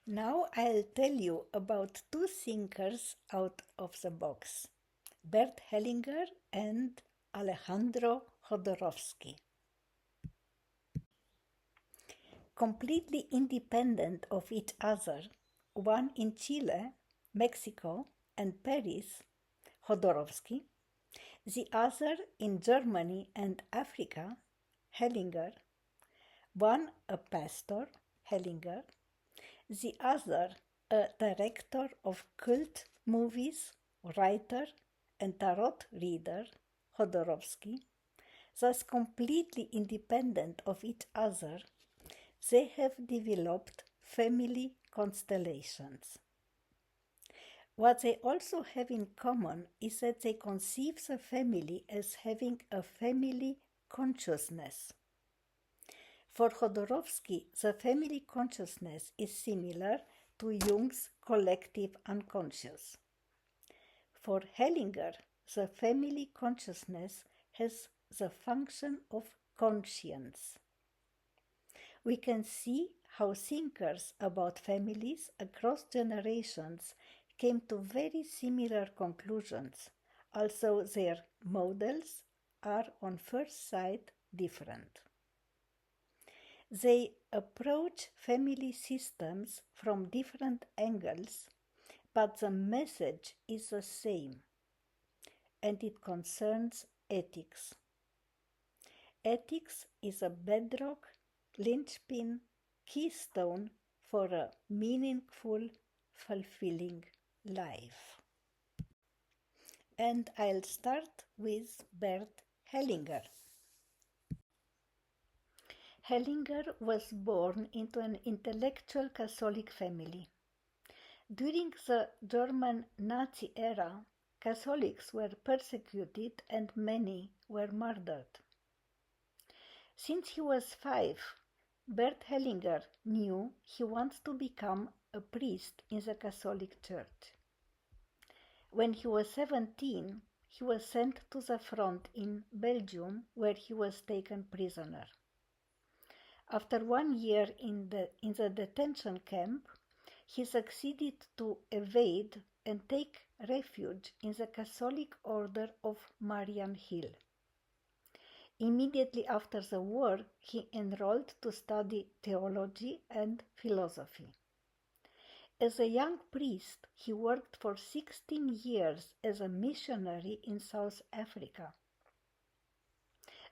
Now I'll tell you about two thinkers out of the box, Bert Hellinger and Alejandro Jodorowsky. Completely independent of each other, one in Chile, Mexico, and Paris, Jodorowsky, the other in Germany and Africa, Hellinger, one a pastor, Hellinger, the other a director of cult movies, writer, and tarot reader, Jodorowsky, thus completely independent of each other, they have developed family constellations. What they also have in common is that they conceive the family as having a family consciousness. For Jodorowsky, the family consciousness is similar to Jung's collective unconscious. For Hellinger, the family consciousness has the function of conscience. We can see how thinkers about families across generations came to very similar conclusions, although their models are on first sight different. They approach family systems from different angles, but the message is the same, and it concerns ethics. Ethics is a bedrock, linchpin, keystone for a meaningful, fulfilling life. And I'll start with Bert Hellinger. Hellinger was born into an intellectual Catholic family. During the German Nazi era, Catholics were persecuted and many were murdered. Since he was 5, Bert Hellinger knew he wants to become a priest in the Catholic Church. When he was 17, he was sent to the front in Belgium, where he was taken prisoner. After 1 year in the detention camp, he succeeded to evade and take refuge in the Catholic Order of Marian Hill. Immediately after the war, he enrolled to study theology and philosophy. As a young priest, he worked for 16 years as a missionary in South Africa.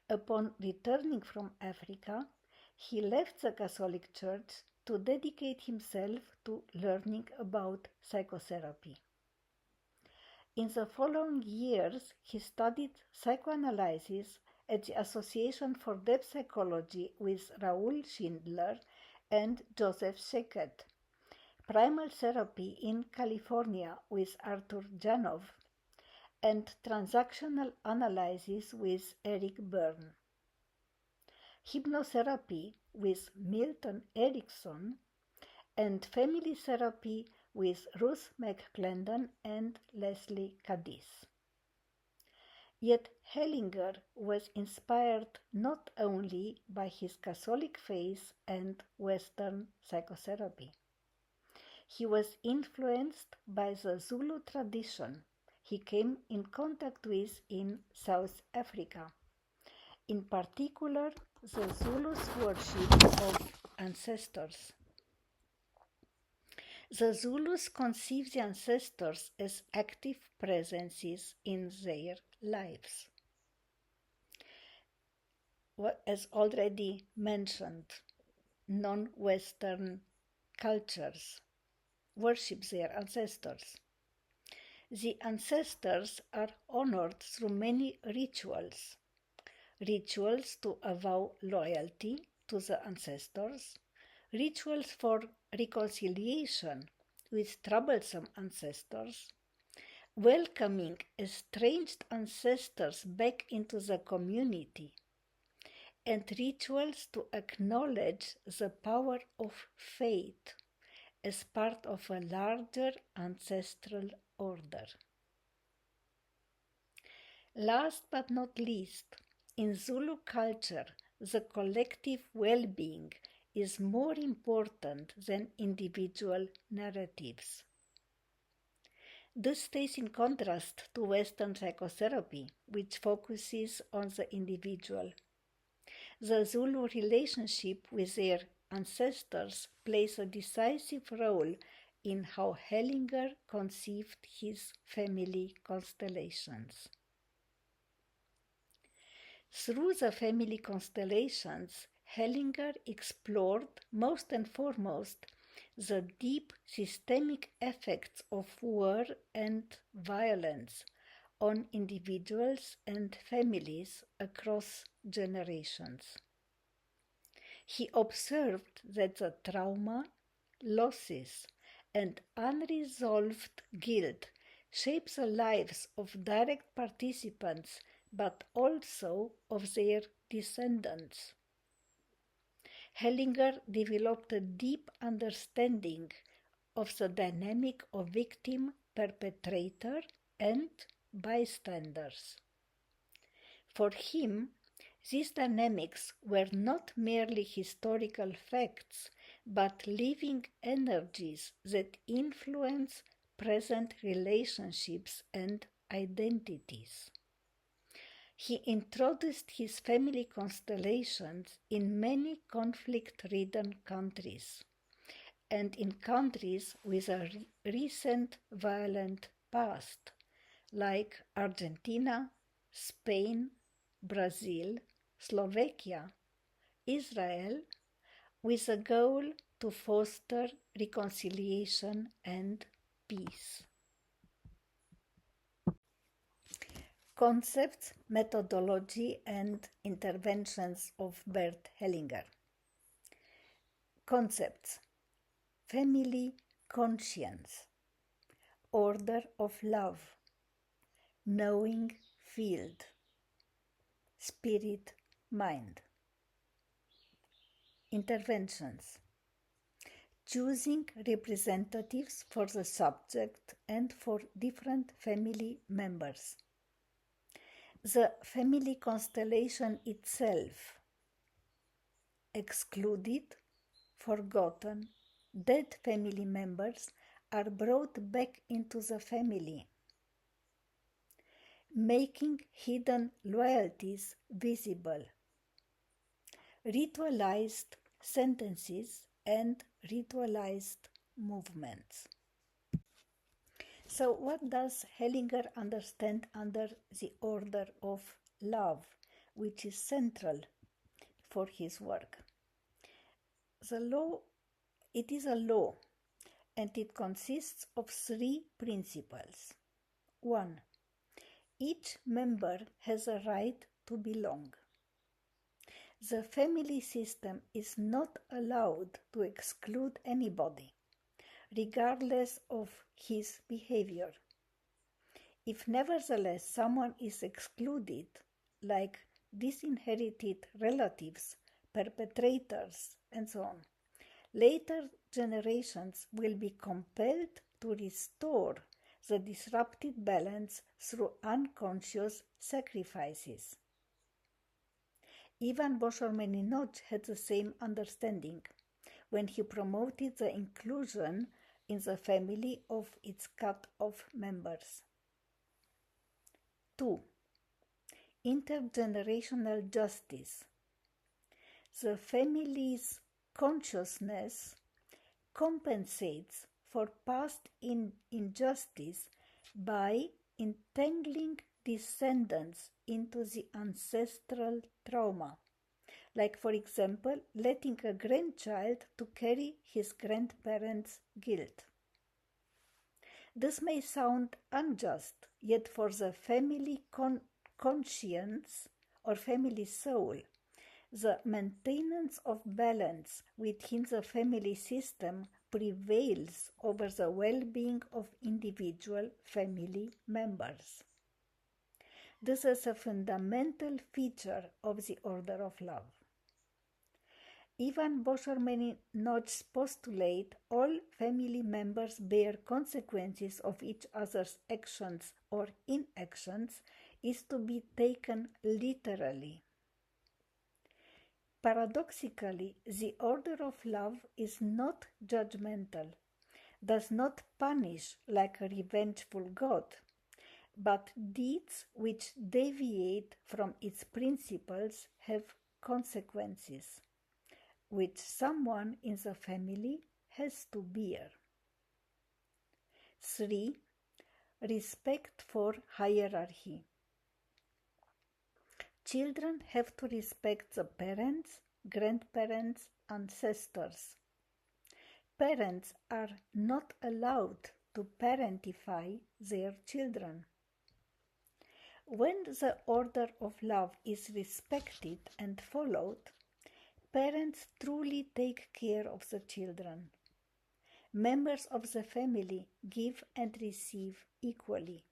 Upon returning from Africa, he left the Catholic Church to dedicate himself to learning about psychotherapy. In the following years, he studied psychoanalysis at the Association for Depth Psychology with Raoul Schindler and Joseph Sheket, primal therapy in California with Arthur Janov, and transactional analysis with Eric Berne. Hypnotherapy with Milton Erickson, and family therapy with Ruth McClendon and Leslie Cadiz. Yet Hellinger was inspired not only by his Catholic faith and Western psychotherapy. He was influenced by the Zulu tradition he came in contact with in South Africa, in particular the Zulus' worship of ancestors. The Zulus conceive the ancestors as active presences in their lives. As already mentioned, non-Western cultures worship their ancestors. The ancestors are honored through many rituals. Rituals to avow loyalty to the ancestors, rituals for reconciliation with troublesome ancestors, welcoming estranged ancestors back into the community, and rituals to acknowledge the power of faith as part of a larger ancestral order. Last but not least, in Zulu culture, the collective well-being is more important than individual narratives. This stays in contrast to Western psychotherapy, which focuses on the individual. The Zulu relationship with their ancestors plays a decisive role in how Hellinger conceived his family constellations. Through the family constellations, Hellinger explored, most and foremost, the deep systemic effects of war and violence on individuals and families across generations. He observed that the trauma, losses, and unresolved guilt shape the lives of direct participants, but also of their descendants. Hellinger developed a deep understanding of the dynamic of victim, perpetrator, and bystanders. For him, these dynamics were not merely historical facts, but living energies that influence present relationships and identities. He introduced his family constellations in many conflict-ridden countries, and in countries with a recent violent past, like Argentina, Spain, Brazil, Slovakia, Israel, with a goal to foster reconciliation and peace. Concepts, methodology, and interventions of Bert Hellinger. Concepts: family conscience, order of love, knowing field, spirit mind. Interventions: choosing representatives for the subject and for different family members. The family constellation itself: excluded, forgotten, dead family members are brought back into the family, making hidden loyalties visible, ritualized sentences and ritualized movements. So what does Hellinger understand under the order of love, which is central for his work? It is a law, and it consists of 3 principles. 1. Each member has a right to belong. The family system is not allowed to exclude anybody, regardless of his behavior. If nevertheless someone is excluded, like disinherited relatives, perpetrators, and so on, later generations will be compelled to restore the disrupted balance through unconscious sacrifices. Ivan Boszor-Meninoc had the same understanding when he promoted the inclusion in the family of its cut-off members. 2. Intergenerational justice. The family's consciousness compensates for past injustice by entangling descendants into the ancestral trauma, like, for example, letting a grandchild to carry his grandparents' guilt. This may sound unjust, yet for the family conscience or family soul, the maintenance of balance within the family system prevails over the well-being of individual family members. This is a fundamental feature of the order of love. Ivan Boszor-Meninoc's postulate, all family members bear consequences of each other's actions or inactions, is to be taken literally. Paradoxically, the order of love is not judgmental, does not punish like a revengeful God, but deeds which deviate from its principles have consequences, which someone in the family has to bear. 3. Respect for hierarchy. Children have to respect the parents, grandparents, ancestors. Parents are not allowed to parentify their children. When the order of love is respected and followed, parents truly take care of the children. Members of the family give and receive equally.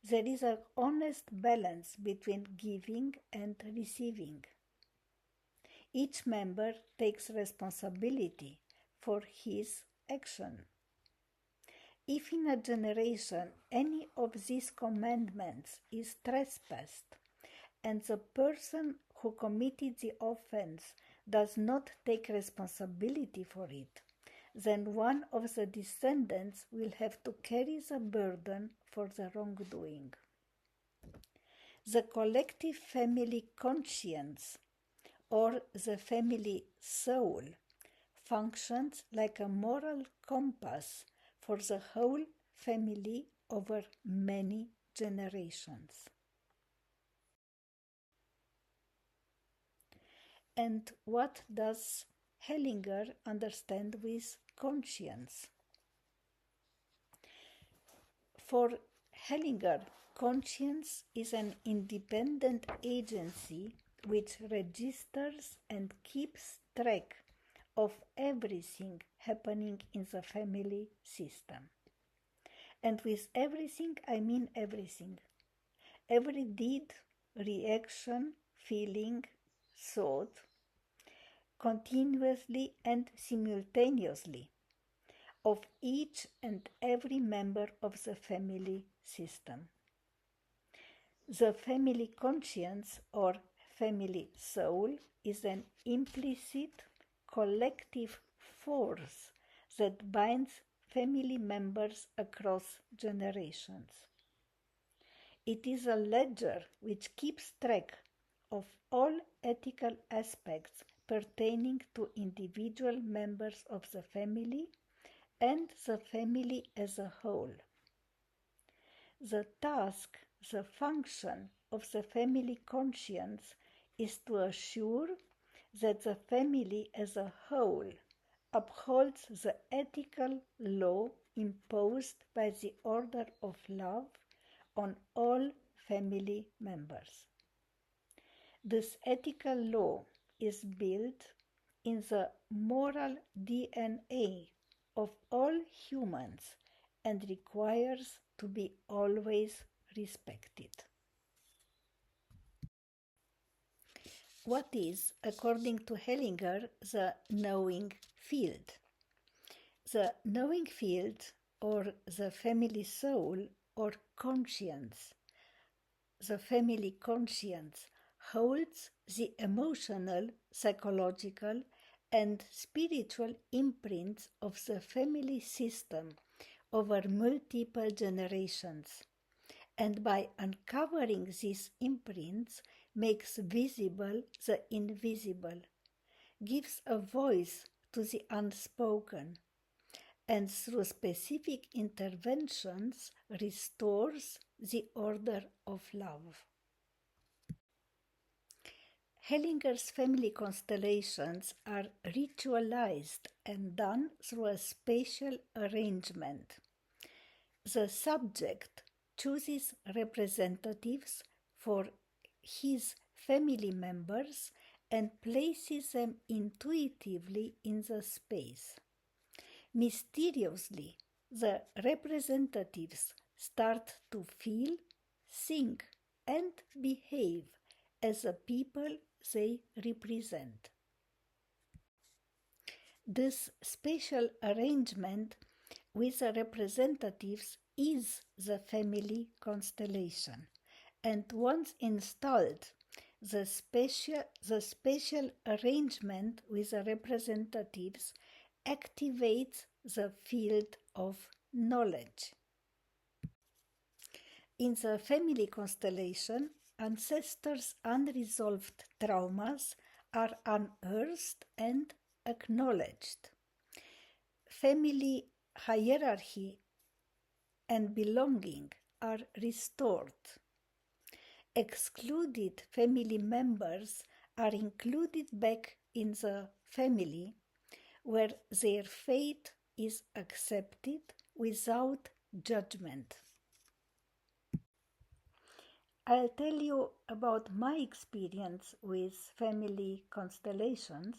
There is an honest balance between giving and receiving. Each member takes responsibility for his action. If in a generation any of these commandments is trespassed, and the person who committed the offense does not take responsibility for it, then one of the descendants will have to carry the burden for the wrongdoing. The collective family conscience, or the family soul, functions like a moral compass for the whole family over many generations. And what does Hellinger understand with conscience? For Hellinger, conscience is an independent agency which registers and keeps track of everything happening in the family system. And with everything, I mean everything. Every deed, reaction, feeling, thought, continuously and simultaneously, of each and every member of the family system. The family conscience or family soul is an implicit collective force that binds family members across generations. It is a ledger which keeps track of all ethical aspects pertaining to individual members of the family and the family as a whole. The task, the function of the family conscience is to assure that the family as a whole upholds the ethical law imposed by the order of love on all family members. This ethical law is built in the moral DNA of all humans and requires to be always respected. What is, according to Hellinger, the knowing field? The knowing field, or the family soul, or conscience, the family conscience, holds the emotional, psychological, and spiritual imprints of the family system over multiple generations, and by uncovering these imprints makes visible the invisible, gives a voice to the unspoken, and through specific interventions restores the order of love. Hellinger's family constellations are ritualized and done through a spatial arrangement. The subject chooses representatives for his family members and places them intuitively in the space. Mysteriously, the representatives start to feel, think, and behave as the people they represent. This spatial arrangement with the representatives is the family constellation, and once installed, the special arrangement with the representatives activates the field of knowledge. In the family constellation, ancestors' unresolved traumas are unearthed and acknowledged. Family hierarchy and belonging are restored. Excluded family members are included back in the family, where their fate is accepted without judgment. I'll tell you about my experience with family constellations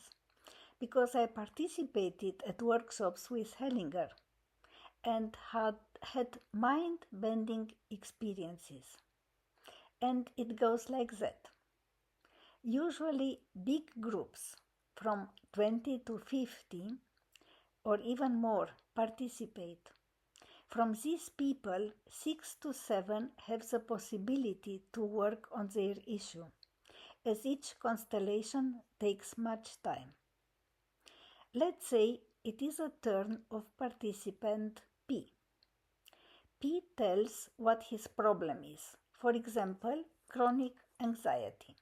because I participated at workshops with Hellinger and had mind-bending experiences. And it goes like that. Usually big groups from 20 to 50 or even more participate. From these people, 6 to 7 have the possibility to work on their issue, as each constellation takes much time. Let's say it is a turn of participant P. P tells what his problem is, for example, chronic anxiety.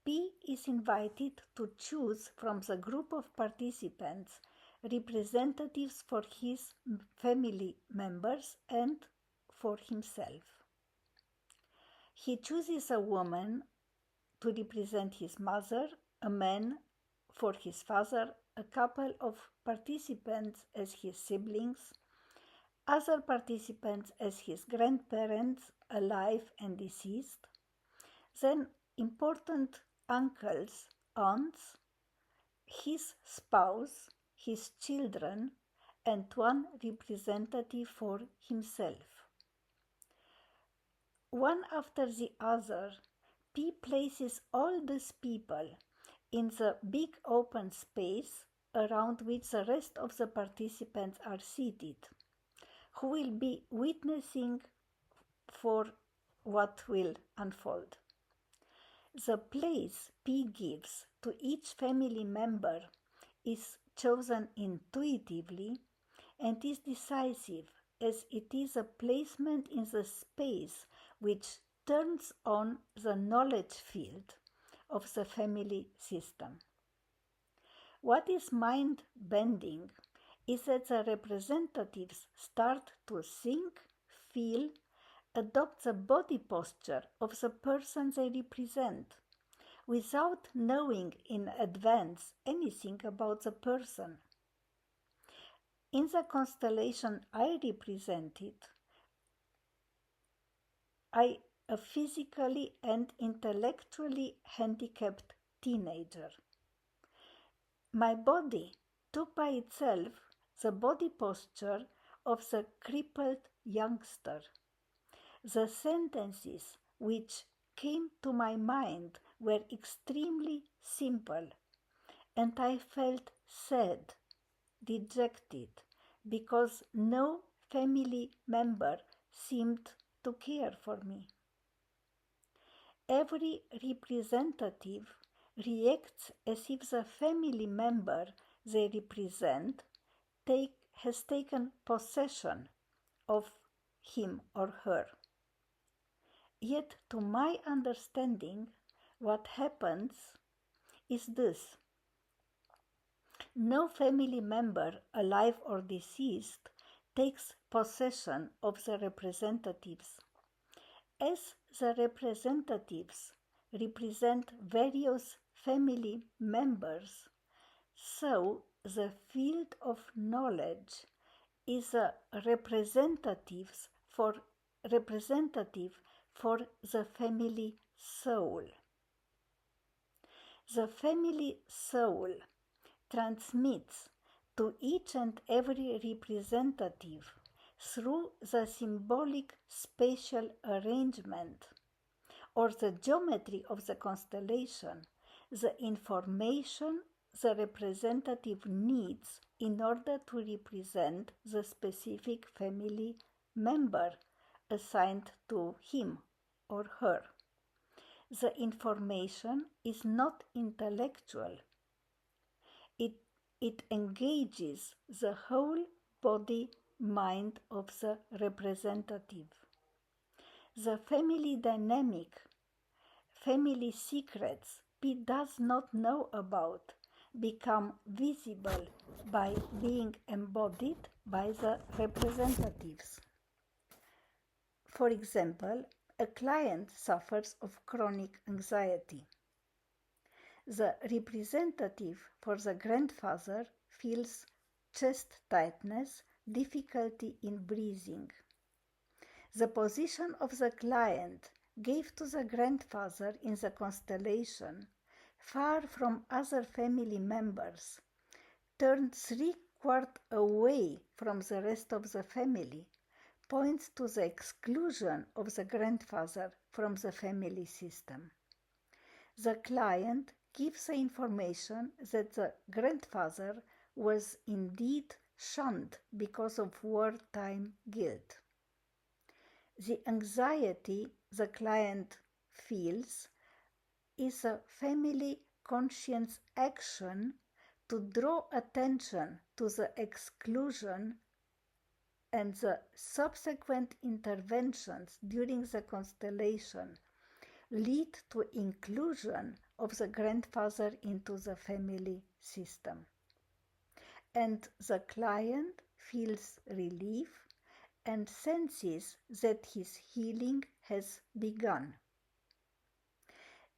P is invited to choose from the group of participants representatives for his family members and for himself. He chooses a woman to represent his mother, a man for his father, a couple of participants as his siblings, other participants as his grandparents, alive and deceased, then important uncles, aunts, his spouse, his children, and one representative for himself. One after the other, P places all these people in the big open space around which the rest of the participants are seated, who will be witnessing for what will unfold. The place P gives to each family member is chosen intuitively and is decisive, as it is a placement in the space which turns on the knowledge field of the family system. What is mind-bending is that the representatives start to think, feel, adopt the body posture of the person they represent, without knowing in advance anything about the person. In the constellation I represented, a physically and intellectually handicapped teenager. My body took by itself the body posture of the crippled youngster. The sentences which came to my mind were extremely simple, and I felt sad, dejected, because no family member seemed to care for me. Every representative reacts as if the family member they represent has taken possession of him or her. Yet, to my understanding, what happens is this. No family member, alive or deceased, takes possession of the representatives. As the representatives represent various family members, so the field of knowledge is a representative for the family soul. The family soul transmits to each and every representative through the symbolic spatial arrangement or the geometry of the constellation the information the representative needs in order to represent the specific family member assigned to him or her. The information is not intellectual. It engages the whole body mind of the representative. The family dynamic, family secrets he does not know about become visible by being embodied by the representatives. For example, a client suffers of chronic anxiety. The representative for the grandfather feels chest tightness, difficulty in breathing. The position of the client gave to the grandfather in the constellation, far from other family members, turned 3/4 away from the rest of the family, points to the exclusion of the grandfather from the family system. The client gives the information that the grandfather was indeed shunned because of wartime guilt. The anxiety the client feels is a family conscience action to draw attention to the exclusion, and the subsequent interventions during the constellation lead to inclusion of the grandfather into the family system. And the client feels relief and senses that his healing has begun.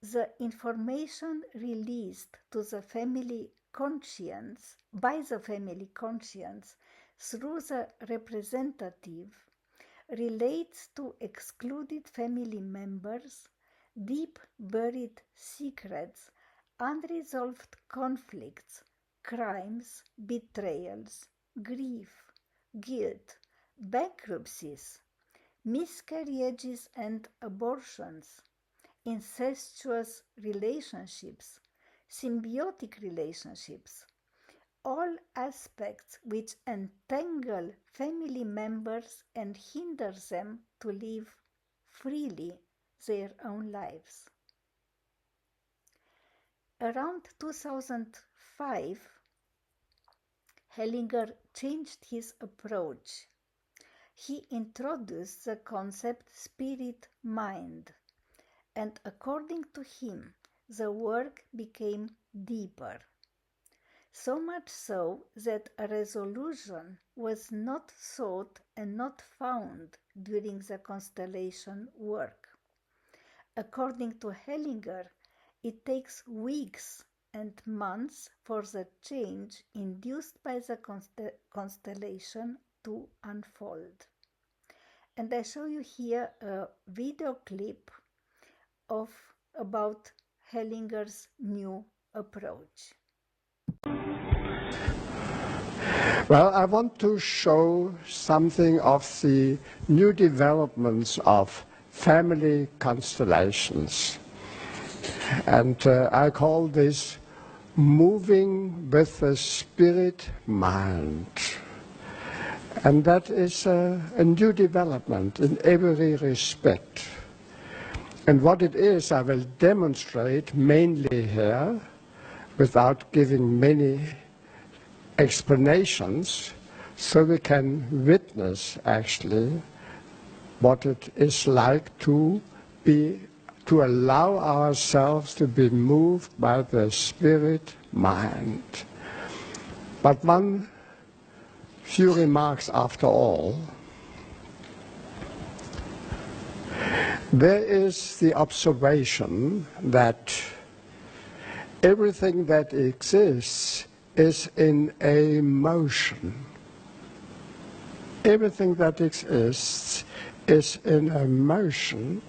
The information released to the family conscience, by the family conscience, through the representative, relates to excluded family members, deep buried secrets, unresolved conflicts, crimes, betrayals, grief, guilt, bankruptcies, miscarriages and abortions, incestuous relationships, symbiotic relationships, all aspects which entangle family members and hinder them to live freely their own lives. Around 2005, Hellinger changed his approach. He introduced the concept spirit-mind, and according to him, the work became deeper. So much so that a resolution was not sought and not found during the constellation work. According to Hellinger, it takes weeks and months for the change induced by the constellation to unfold. And I show you here a video clip about Hellinger's new approach. Well, I want to show something of the new developments of family constellations. And I call this moving with the spirit mind. And that is a new development in every respect. And what it is, I will demonstrate mainly here, without giving many explanations, so we can witness actually what it is like to allow ourselves to be moved by the spirit mind. But one few remarks after all. There is the observation that everything that exists is in a motion. Everything that exists is in a motion,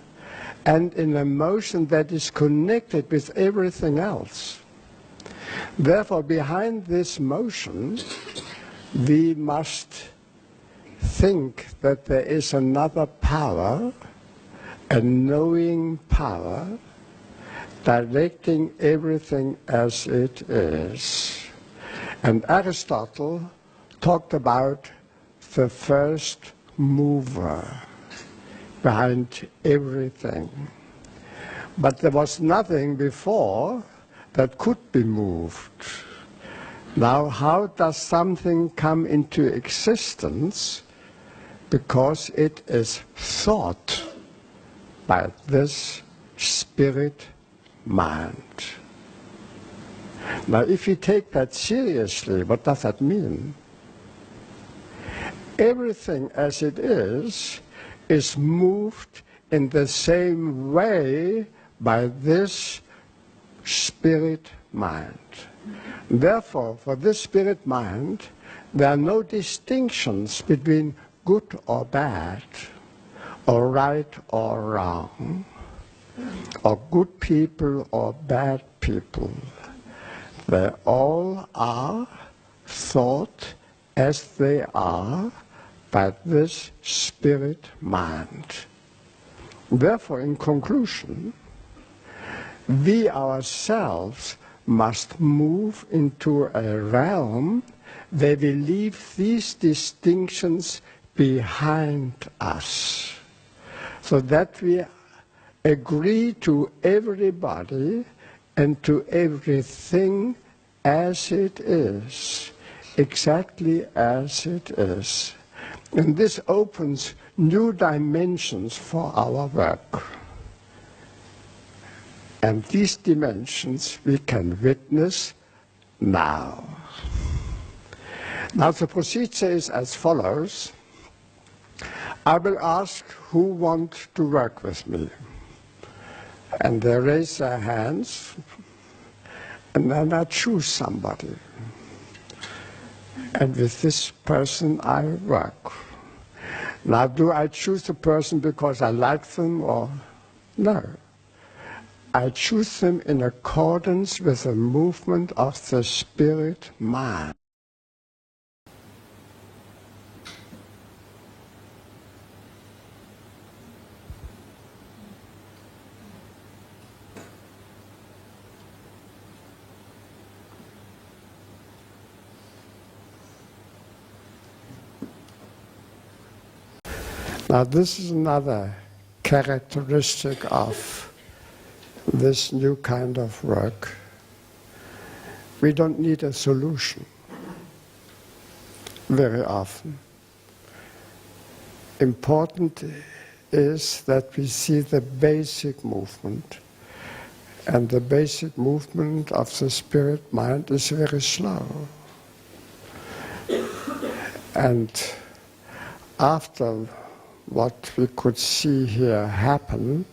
and in a motion that is connected with everything else. Therefore, behind this motion, we must think that there is another power, a knowing power, directing everything as it is. And Aristotle talked about the first mover behind everything. But there was nothing before that could be moved. Now, how does something come into existence? Because it is thought by this spirit mind. Now, if you take that seriously, what does that mean? Everything as it is moved in the same way by this spirit mind. Therefore, for this spirit mind, there are no distinctions between good or bad, or right or wrong, or good people or bad people. They all are thought as they are by this spirit mind. Therefore, in conclusion, we ourselves must move into a realm where we leave these distinctions behind us, so that we agree to everybody and to everything as it is, exactly as it is. And this opens new dimensions for our work. And these dimensions we can witness now. Now the procedure is as follows. I will ask who wants to work with me. And they raise their hands, and then I choose somebody. And with this person I work. Now, do I choose the person because I like them or no? I choose them in accordance with the movement of the spirit mind. Now, this is another characteristic of this new kind of work. We don't need a solution very often. Important is that we see the basic movement. And the basic movement of the spirit mind is very slow. And after what we could see here happen,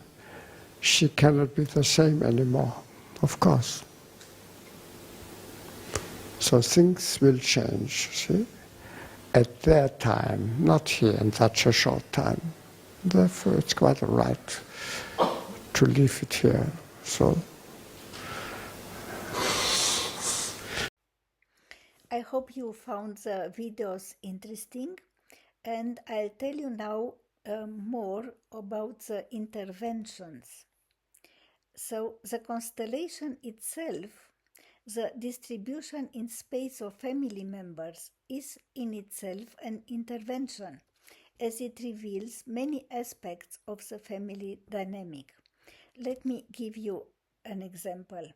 she cannot be the same anymore, of course. So things will change, see, at their time, not here in such a short time. Therefore, it's quite all right to leave it here. So, I hope you found the videos interesting, and I'll tell you now more about the interventions. So the constellation itself, the distribution in space of family members, is in itself an intervention, as it reveals many aspects of the family dynamic. Let me give you an example.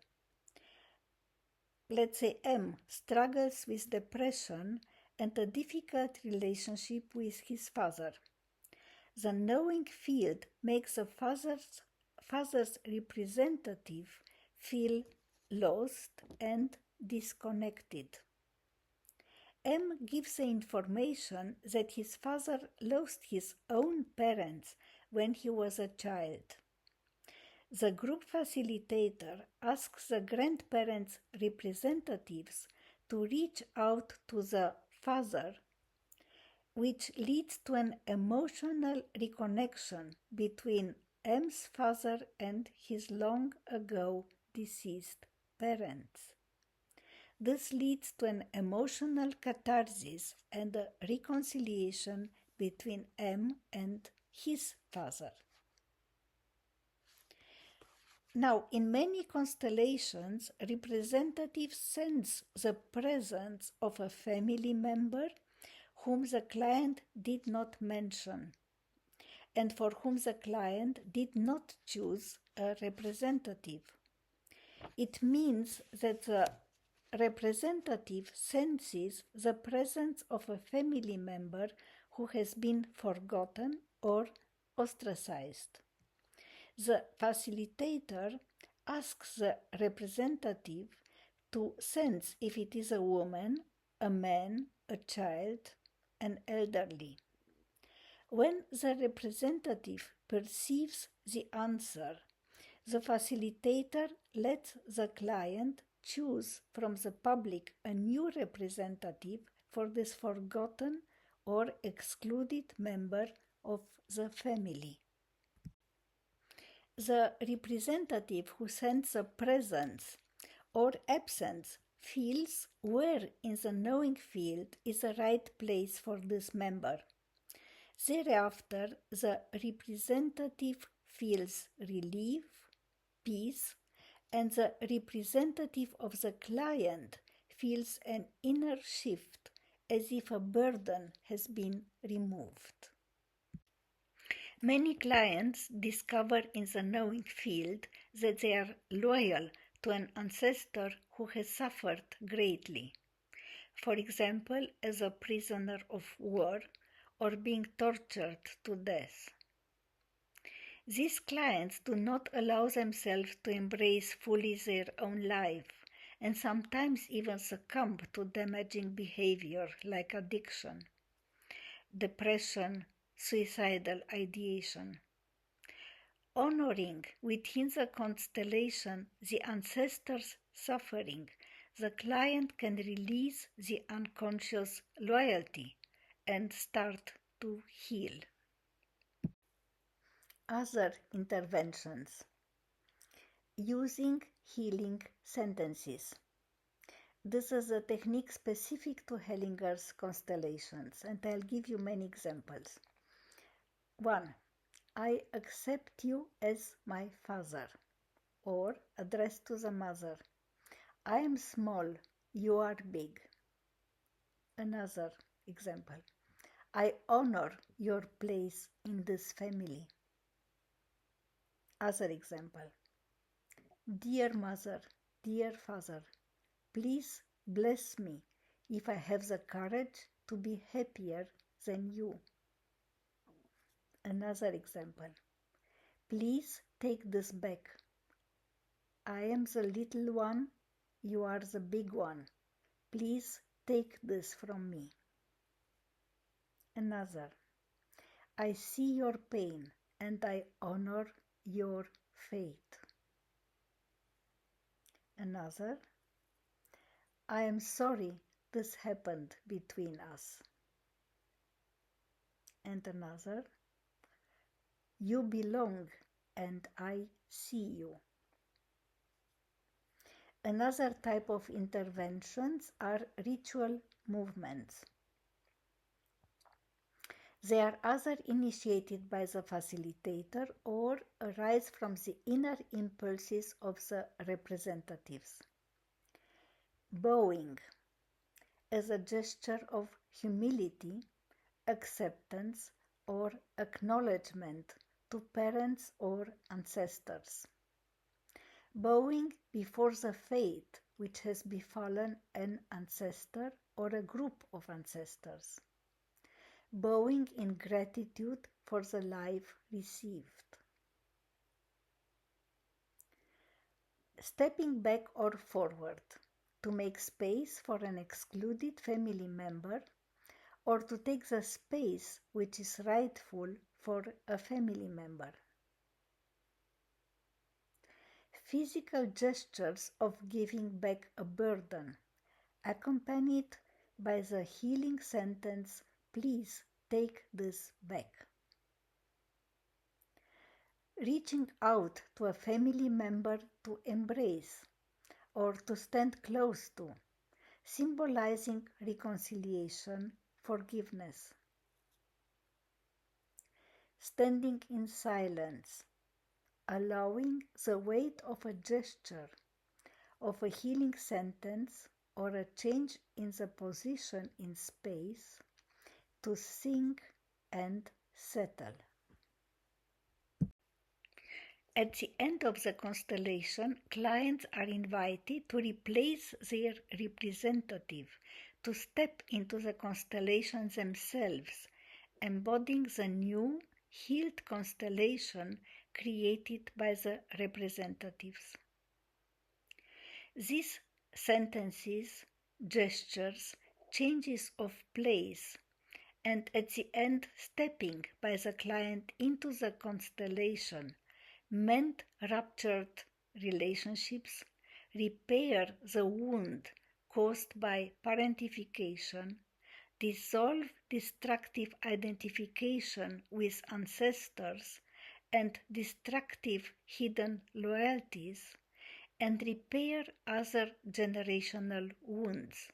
Let's say M struggles with depression and a difficult relationship with his father. The knowing field makes the father's representative feel lost and disconnected. M gives the information that his father lost his own parents when he was a child. The group facilitator asks the grandparents' representatives to reach out to the father, which leads to an emotional reconnection between M's father and his long ago deceased parents. This leads to an emotional catharsis and a reconciliation between M and his father. Now, in many constellations, representatives sense the presence of a family member whom the client did not mention and for whom the client did not choose a representative. It means that the representative senses the presence of a family member who has been forgotten or ostracized. The facilitator asks the representative to sense if it is a woman, a man, a child, an elderly. When the representative perceives the answer, the facilitator lets the client choose from the public a new representative for this forgotten or excluded member of the family. The representative who sends a presence or absence feels where in the knowing field is the right place for this member. Thereafter, the representative feels relief, peace, and the representative of the client feels an inner shift as if a burden has been removed. Many clients discover in the knowing field that they are loyal to an ancestor who has suffered greatly, for example, as a prisoner of war or being tortured to death. These clients do not allow themselves to embrace fully their own life and sometimes even succumb to damaging behavior like addiction, depression, suicidal ideation. Honoring within the constellation the ancestor's suffering, the client can release the unconscious loyalty and start to heal. Other interventions. Using healing sentences. This is a technique specific to Hellinger's constellations, and I'll give you many examples. 1. I accept you as my father. Or, addressed to the mother, I am small, you are big. Another example. I honor your place in this family. Other example. Dear mother, dear father, please bless me if I have the courage to be happier than you. Another example. Please take this back. I am the little one, you are the big one. Please take this from me. Another. I see your pain and I honor your fate. Another. I am sorry this happened between us. And another. You belong and I see you. Another type of interventions are ritual movements. They are either initiated by the facilitator or arise from the inner impulses of the representatives. Bowing as a gesture of humility, acceptance, or acknowledgement to parents or ancestors. Bowing before the fate which has befallen an ancestor or a group of ancestors. Bowing in gratitude for the life received. Stepping back or forward to make space for an excluded family member or to take the space which is rightful for a family member. Physical gestures of giving back a burden, accompanied by the healing sentence, please take this back. Reaching out to a family member to embrace or to stand close to, symbolizing reconciliation, forgiveness. Standing in silence, allowing the weight of a gesture, of a healing sentence, or a change in the position in space to sink and settle. At the end of the constellation, clients are invited to replace their representative, to step into the constellation themselves, embodying the new, healed constellation created by the representatives. These sentences, gestures, changes of place, and at the end stepping by the client into the constellation, mend ruptured relationships, repair the wound caused by parentification, dissolve destructive identification with ancestors and destructive hidden loyalties, and repair other generational wounds,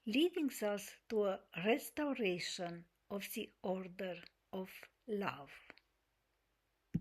leading us to a restoration of the order of love.